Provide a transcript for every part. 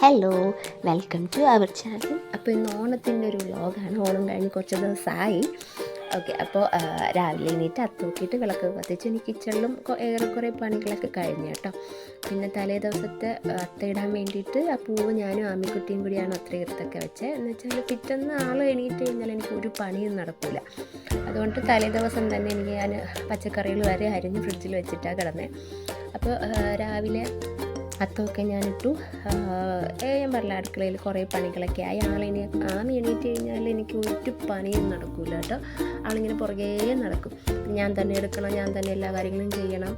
Hello, welcome to our channel. അപ്പോൾ ഇന്ന് ഓണത്തിൻ്റെ ഒരു വ്ലോഗാണ്. ഓണം കഴിഞ്ഞ് കുറച്ച് ദിവസമായി. ഓക്കെ, അപ്പോൾ രാവിലെ എണീറ്റ് അത്തൂക്കിയിട്ട് വിളക്ക് കത്തിച്ച് എനിക്ക് കിച്ചണിലും ഏറെക്കുറെ പണികളൊക്കെ കഴിഞ്ഞു കേട്ടോ. പിന്നെ തലേ ദിവസത്തെ അത്തയിടാൻ വേണ്ടിയിട്ട് ആ പൂവ് ഞാനും ആമിക്കുട്ടിയും കൂടിയാണ് അത്ര എടുത്തൊക്കെ വെച്ചത്. എന്ന് വെച്ചാൽ പിറ്റേന്ന് ആൾ എണീറ്റ് കഴിഞ്ഞാൽ എനിക്ക് ഒരു പണിയും നടക്കില്ല. അതുകൊണ്ട് തലേ ദിവസം തന്നെ എനിക്ക് ഞാൻ പച്ചക്കറികൾ വരെ അരിഞ്ഞ് ഫ്രിഡ്ജിൽ വെച്ചിട്ടാണ് കിടന്നത്. അപ്പോൾ രാവിലെ അത്തമൊക്കെ ഞാനിട്ടു. ഞാൻ പറഞ്ഞ അടുക്കളയിൽ കുറേ പണികളൊക്കെ ആയി. ആമി എണീറ്റ് കഴിഞ്ഞാൽ എനിക്ക് ഒരു പണിയും നടക്കില്ല കേട്ടോ. ആളിങ്ങനെ പുറകേ നടക്കും. ഞാൻ തന്നെ എടുക്കണം, ഞാൻ തന്നെ എല്ലാ കാര്യങ്ങളും ചെയ്യണം,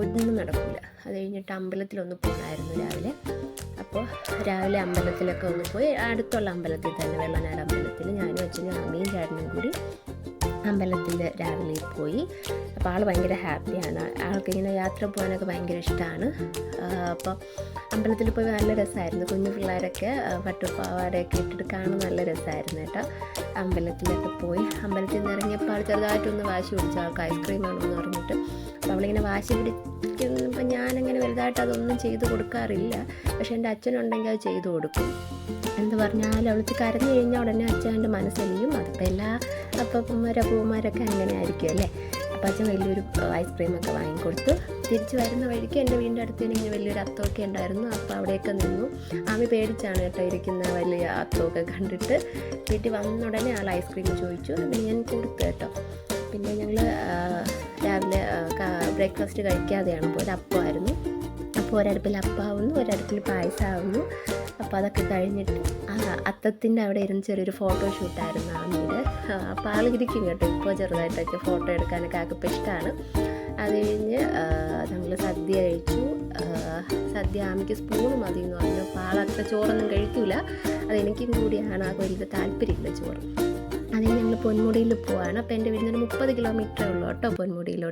ഒന്നും നടക്കില്ല. അത് കഴിഞ്ഞിട്ട് അമ്പലത്തിലൊന്ന് പോകണമായിരുന്നു രാവിലെ. അപ്പോൾ രാവിലെ അമ്പലത്തിലൊക്കെ ഒന്ന് പോയി. അടുത്തുള്ള അമ്പലത്തിൽ തന്നെ, വെള്ളനാട് അമ്പലത്തിൽ ഞാനും അച്ഛനും അമ്മയും ചേട്ടനും കൂടി അമ്പലത്തിൽ രാവിലെ പോയി. അപ്പോൾ ആൾ ഭയങ്കര ഹാപ്പിയാണ്. ആൾക്കിങ്ങനെ യാത്ര പോകാനൊക്കെ ഭയങ്കര ഇഷ്ടമാണ്. അപ്പോൾ അമ്പലത്തിൽ പോയി നല്ല രസമായിരുന്നു. കുഞ്ഞു പിള്ളേരൊക്കെ പട്ടുപാവാടയൊക്കെ ഇട്ടിട്ട് കാണാൻ നല്ല രസമായിരുന്നു കേട്ടോ. അമ്പലത്തിലൊക്കെ പോയി. അമ്പലത്തിൽ നിന്ന് ഇറങ്ങിയപ്പോൾ ആൾ ചെറുതായിട്ടൊന്ന് വാശി പിടിച്ചു. ആൾക്ക് ഐസ്ക്രീം വേണമെന്ന് പറഞ്ഞിട്ട്. അപ്പോൾ അവളിങ്ങനെ വാശി പിടിക്കുമ്പോൾ ഞാനങ്ങനെ വലുതായിട്ട് അതൊന്നും ചെയ്ത് കൊടുക്കാറില്ല. പക്ഷേ എൻ്റെ അച്ഛനുണ്ടെങ്കിൽ അത് ചെയ്തു കൊടുക്കും. എന്ത് പറഞ്ഞാലും അവൾക്ക് കരഞ്ഞു കഴിഞ്ഞാൽ ഉടനെ അച്ഛൻ്റെ മനസ്സലിയും. അതിപ്പോൾ എല്ലാ അപ്പൂപ്പന്മാരൊക്കെ അങ്ങനെ ആയിരിക്കും അല്ലേ. അപ്പോൾ അച്ഛൻ വലിയൊരു ഐസ്ക്രീമൊക്കെ വാങ്ങിക്കൊടുത്തു. തിരിച്ച് വരുന്ന വഴിക്ക് എൻ്റെ വീടിൻ്റെ അടുത്ത് ഇങ്ങനെ വലിയൊരു അത്തമൊക്കെ ഉണ്ടായിരുന്നു. അപ്പോൾ അവിടെയൊക്കെ നിന്നു. ആമി പേടിച്ചാണ് കേട്ടോ ഇരിക്കുന്ന വലിയ അത്തമൊക്കെ കണ്ടിട്ട്. വീട്ടിൽ വന്ന ഉടനെ ആൾ ഐസ്ക്രീം ചോദിച്ചു. പിന്നെ ഞാൻ കൊടുത്തു കേട്ടോ. പിന്നെ ഞങ്ങൾ രാവിലെ ബ്രേക്ക്ഫാസ്റ്റ് കഴിക്കാതെയാണ് പോയത്. അപ്പമായിരുന്നു. അപ്പോൾ ഒരടുപ്പിൽ അപ്പമാവുന്നു, ഒരടുപ്പിൽ പായസമാവുന്നു. അപ്പോൾ അതൊക്കെ കഴിഞ്ഞിട്ട് അത്തത്തിൻ്റെ അവിടെ ഇരുന്ന് ചെറിയൊരു ഫോട്ടോഷൂട്ടായിരുന്നു ആമിയുടെ. അപ്പോൾ ആളിരിക്കും കേട്ടോ. ഇപ്പോൾ ചെറുതായിട്ടൊക്കെ ഫോട്ടോ എടുക്കാനൊക്കെ ആക്കിപ്പോൾ ഇഷ്ടമാണ്. അത് കഴിഞ്ഞ് നമ്മൾ സദ്യ കഴിച്ചു. സദ്യ ആമിക്ക് സ്പൂണ് മതി എന്ന് പറഞ്ഞു. അപ്പോൾ ആളത്ര ചോറൊന്നും കഴിക്കില്ല. അതെനിക്കും കൂടിയാണ്. ആ വലിയ താല്പര്യമില്ല ചോറ്. അതിന് ഞങ്ങൾ പൊന്മുടിയിൽ പോവാണ്. അപ്പോൾ എൻ്റെ വീടിനൊരു 30 കിലോമീറ്ററേ ഉള്ളൂ കേട്ടോ പൊന്മുടിയിലോട്ട്.